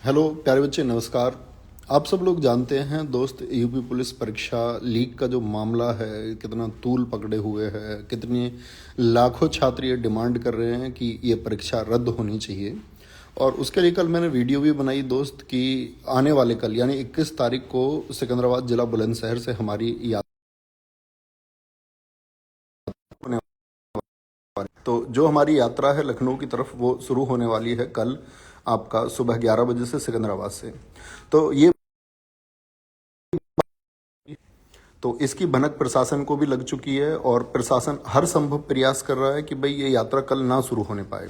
Hello प्यारे बच्चे, नमस्कार। आप सब लोग जानते हैं दोस्त, यूपी पुलिस परीक्षा लीक का जो मामला है कितना तूल पकड़े हुए है। कितने लाखों छात्र ये डिमांड कर रहे हैं कि ये परीक्षा रद्द होनी चाहिए। और उसके लिए कल मैंने वीडियो भी बनाई दोस्त कि आने वाले कल यानी 21 तारीख को सिकंदराबाद जिला बुलंदशहर से हमारी यात्रा होने वाली। तो जो हमारी यात्रा है लखनऊ की तरफ वो शुरू होने वाली है कल आपका सुबह 11 बजे से सिकंदराबाद से। तो ये तो इसकी भनक प्रशासन को भी लग चुकी है और प्रशासन हर संभव प्रयास कर रहा है कि भाई ये यात्रा कल ना शुरू होने पाए।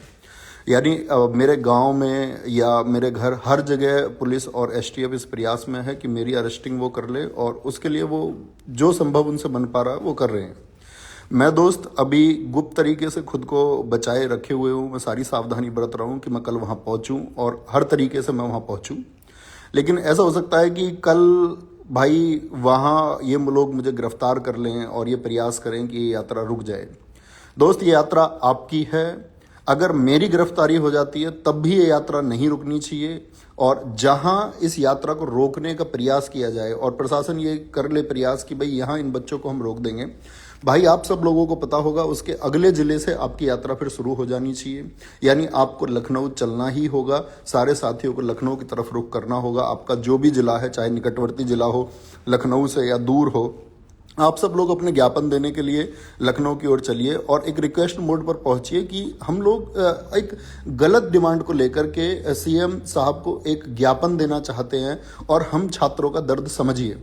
यानी मेरे गांव में या मेरे घर हर जगह पुलिस और एसटीएफ इस प्रयास में है कि मेरी अरेस्टिंग वो कर ले और उसके लिए वो जो संभव उनसे बन पा रहा है वो कर रहे हैं। मैं दोस्त अभी गुप्त तरीके से खुद को बचाए रखे हुए हूँ। मैं सारी सावधानी बरत रहा हूँ कि मैं कल वहाँ पहुँचूँ और हर तरीके से मैं वहाँ पहुँचूँ। लेकिन ऐसा हो सकता है कि कल भाई वहाँ ये लोग मुझे गिरफ्तार कर लें और ये प्रयास करें कि ये यात्रा रुक जाए। दोस्त, ये यात्रा आपकी है। अगर मेरी गिरफ्तारी हो जाती है तब भी ये यात्रा नहीं रुकनी चाहिए। और जहां इस यात्रा को रोकने का प्रयास किया जाए और प्रशासन ये कर ले प्रयास कि भाई यहाँ इन बच्चों को हम रोक देंगे, भाई आप सब लोगों को पता होगा उसके अगले जिले से आपकी यात्रा फिर शुरू हो जानी चाहिए। यानी आपको लखनऊ चलना ही होगा, सारे साथियों को लखनऊ की तरफ रुख करना होगा। आपका जो भी जिला है, चाहे निकटवर्ती जिला हो लखनऊ से या दूर हो, आप सब लोग अपने ज्ञापन देने के लिए लखनऊ की ओर चलिए और एक रिक्वेस्ट मोड पर पहुंचिए कि हम लोग एक गलत डिमांड को लेकर के सीएम साहब को एक ज्ञापन देना चाहते हैं और हम छात्रों का दर्द समझिए।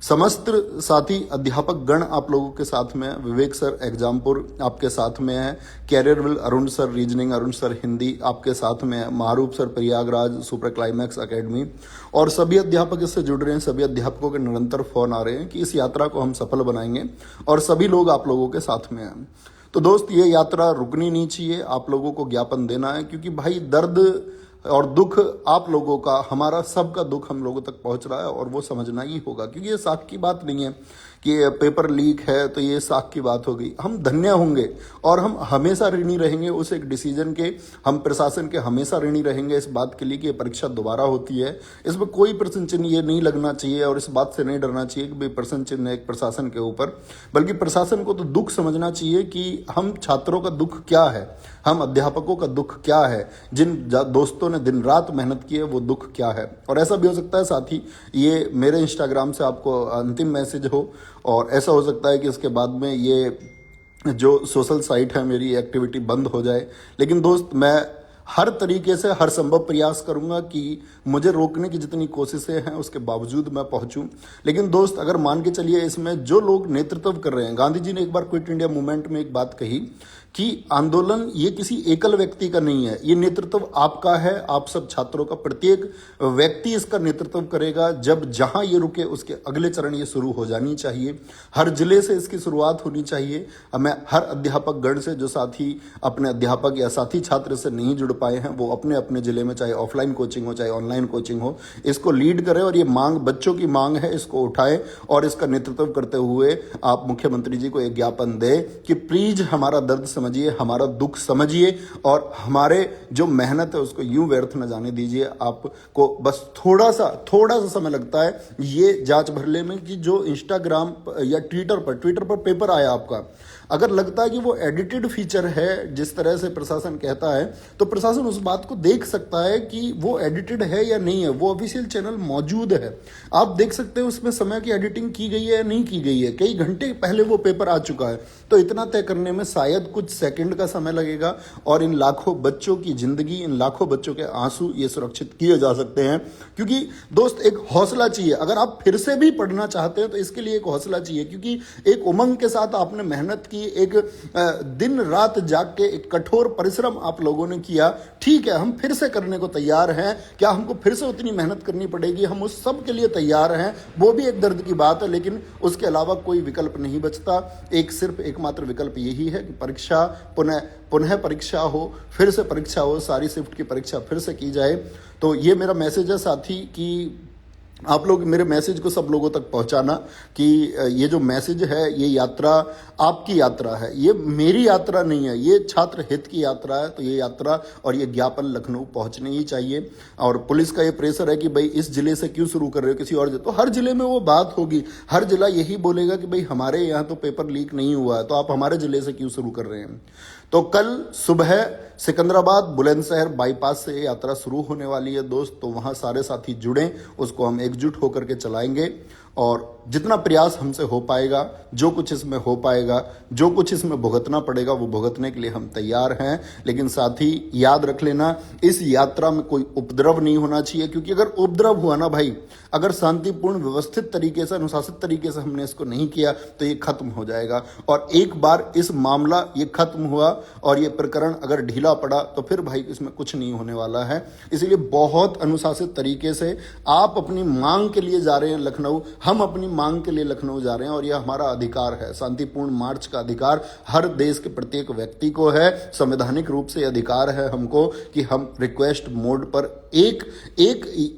समस्त साथी अध्यापक गण आप लोगों के साथ में है। विवेक सर एग्जामपुर आपके साथ में है, career will Arun sir reasoning, Arun sir Hindi आपके साथ में है, Maroof sir Prayagraj super climax academy और सभी अध्यापक इससे जुड़ रहे हैं। सभी अध्यापकों के निरंतर फोन आ रहे हैं कि इस यात्रा को हम सफल बनाएंगे और सभी लोग आप लोगों के साथ में हैं। तो दोस्त, ये यात्रा रुकनी नहीं चाहिए। आप लोगों को ज्ञापन देना है क्योंकि भाई दर्द और दुख आप लोगों का, हमारा सबका दुख हम लोगों तक पहुंच रहा है और वो समझना ही होगा। क्योंकि ये साख की बात नहीं है कि पेपर लीक है तो ये साख की बात हो गई। हम धन्य होंगे और हम हमेशा ऋणी रहेंगे उस एक डिसीजन के। हम प्रशासन के हमेशा ऋणी रहेंगे इस बात के लिए कि ये परीक्षा दोबारा होती है। इसमें कोई प्रश्न चिन्ह ये नहीं लगना चाहिए और इस बात से नहीं डरना चाहिए कि भाई प्रश्न चिन्ह एक प्रशासन के ऊपर, बल्कि प्रशासन को तो दुख समझना चाहिए कि हम छात्रों का दुख क्या है, हम अध्यापकों का दुख क्या है, जिन दोस्तों ने दिन रात मेहनत की है वो दुख क्या है। और ऐसा भी हो सकता है साथी ये मेरे इंस्टाग्राम से आपको अंतिम मैसेज हो और ऐसा हो सकता है कि इसके बाद में ये जो सोशल साइट है मेरी एक्टिविटी बंद हो जाए। लेकिन दोस्त, मैं हर तरीके से हर संभव प्रयास करूंगा कि मुझे रोकने की जितनी कोशिशें हैं उसके बावजूद मैं पहुंचूं। लेकिन दोस्त, अगर मान के चलिए इसमें जो लोग नेतृत्व कर रहे हैं, गांधी जी ने एक बार क्विट इंडिया मूवमेंट में एक बात कही कि आंदोलन ये किसी एकल व्यक्ति का नहीं है, ये नेतृत्व आपका है, आप सब छात्रों का। प्रत्येक व्यक्ति इसका नेतृत्व करेगा। जब जहां ये रुके उसके अगले चरण ये शुरू हो जानी चाहिए। हर जिले से इसकी शुरुआत होनी चाहिए। मैं हर अध्यापक गण से, जो साथी अपने अध्यापक या साथी छात्र से नहीं जुड़ पाए हैं, वो अपने अपने जिले में चाहे ऑफलाइन कोचिंग हो चाहे ऑनलाइन कोचिंग हो, इसको लीड करें और ये मांग बच्चों की मांग है, इसको उठाएं और इसका नेतृत्व करते हुए आप मुख्यमंत्री जी को एक ज्ञापन दें कि प्लीज हमारा दर्द समझिए, हमारा दुख समझिए और हमारे जो मेहनत है उसको यूं व्यर्थ न जाने दीजिए। आपको बस थोड़ा सा समय लगता है ये जांच भरने में कि जो इंस्टाग्राम या ट्विटर पर पेपर आया आपका, अगर लगता है कि वो एडिटेड फीचर है जिस तरह से प्रशासन कहता है, तो प्रशासन उस बात को देख सकता है कि वो एडिटेड है या नहीं है। वो ऑफिशियल चैनल मौजूद है, आप देख सकते हैं उसमें समय की एडिटिंग की गई है या नहीं की गई है। कई घंटे पहले वो पेपर आ चुका है, तो इतना तय करने में शायद कुछ सेकंड का समय लगेगा और इन लाखों बच्चों की जिंदगी, इन लाखों बच्चों के आंसू ये सुरक्षित किए जा सकते हैं। क्योंकि दोस्त, एक हौसला चाहिए। अगर आप फिर से भी पढ़ना चाहते हैं तो इसके लिए एक हौसला चाहिए, क्योंकि एक उमंग के साथ आपने मेहनत की, एक दिन रात जाग के एक कठोर परिश्रम आप लोगों ने किया। ठीक है, हम फिर से करने को तैयार हैं। क्या हमको फिर से उतनी मेहनत करनी पड़ेगी? हम उस सब के लिए तैयार हैं। वो भी एक दर्द की बात है, लेकिन उसके अलावा कोई विकल्प नहीं बचता। सिर्फ एकमात्र विकल्प यही है कि परीक्षा पुनः परीक्षा हो, फिर से परीक्षा हो, सारी शिफ्ट की परीक्षा फिर से की जाए। तो ये मेरा मैसेज है साथी कि आप लोग मेरे मैसेज को सब लोगों तक पहुंचाना कि ये जो मैसेज है, ये यात्रा आपकी यात्रा है, ये मेरी यात्रा नहीं है, ये छात्र हित की यात्रा है। तो ये यात्रा और ये ज्ञापन लखनऊ पहुंचने ही चाहिए। और पुलिस का ये प्रेशर है कि भाई इस जिले से क्यों शुरू कर रहे हो, किसी और तो हर जिले में वो बात होगी, हर जिला यही बोलेगा कि भाई हमारे यहाँ तो पेपर लीक नहीं हुआ है, तो आप हमारे जिले से क्यों शुरू कर रहे हैं। तो कल सुबह सिकंदराबाद बुलंदशहर बाईपास से यात्रा शुरू होने वाली है दोस्त। तो वहाँ सारे साथी जुड़ें, उसको हम एकजुट होकर के चलाएंगे और जितना प्रयास हमसे हो पाएगा, जो कुछ इसमें हो पाएगा, जो कुछ इसमें भुगतना पड़ेगा, वो भुगतने के लिए हम तैयार हैं। लेकिन साथ ही याद रख लेना, इस यात्रा में कोई उपद्रव नहीं होना चाहिए, क्योंकि अगर उपद्रव हुआ ना भाई, अगर शांतिपूर्ण व्यवस्थित तरीके से, अनुशासित तरीके से हमने इसको नहीं किया तो ये खत्म हो जाएगा। और एक बार इस मामला ये खत्म हुआ और ये प्रकरण अगर ढीला पड़ा तो फिर भाई इसमें कुछ नहीं होने वाला है। इसीलिए बहुत अनुशासित तरीके से आप अपनी मांग के लिए जा रहे हैं लखनऊ, हम अपनी मांग के लिए लखनऊ जा रहे हैं और यह हमारा अधिकार है। शांतिपूर्ण मार्च का अधिकार हर देश के प्रत्येक व्यक्ति को है। संवैधानिक रूप से अधिकार है हमको कि हम रिक्वेस्ट मोड पर एक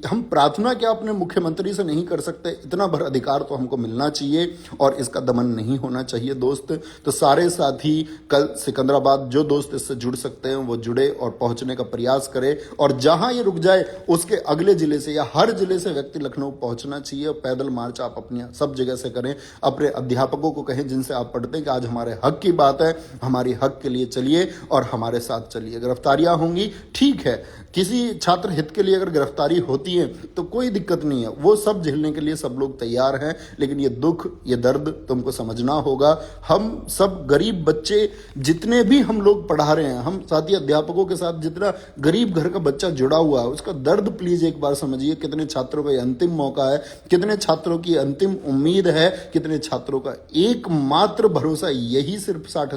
हम प्रार्थना क्या अपने मुख्यमंत्री से नहीं कर सकते, इतना भर अधिकार तो हमको मिलना चाहिए और इसका दमन नहीं होना चाहिए दोस्त। तो सारे साथी कल सिकंदराबाद, जो दोस्त इससे जुड़ सकते हैं वो जुड़े और पहुंचने का प्रयास करें। और जहां ये रुक जाए उसके अगले जिले से या हर जिले से व्यक्ति लखनऊ पहुंचना चाहिए। पैदल मार्च आप अपनी सब जगह से करें, अपने अध्यापकों को कहें जिनसे आप पढ़ते हैं कि आज हमारे हक की बात है, हमारी हक के लिए चलिए और हमारे साथ चलिए। गिरफ्तारियां होंगी, ठीक है, किसी छात्र हित के लिए अगर गिरफ्तारी होती है तो कोई दिक्कत नहीं है, वो सब झेलने के लिए सब लोग तैयार हैं। लेकिन ये दुख, ये दर्द तुमको समझना होगा। हम सब गरीब बच्चे जितने भी हम लोग पढ़ा रहे हैं, हम साथी अध्यापकों के साथ जितना गरीब घर का बच्चा जुड़ा हुआ है, उसका दर्द प्लीज एक बार समझिए। कितने छात्रों का अंतिम मौका है, कितने छात्रों की अंतिम उम्मीद है, कितने छात्रों का एकमात्र भरोसा यही सिर्फ 60,000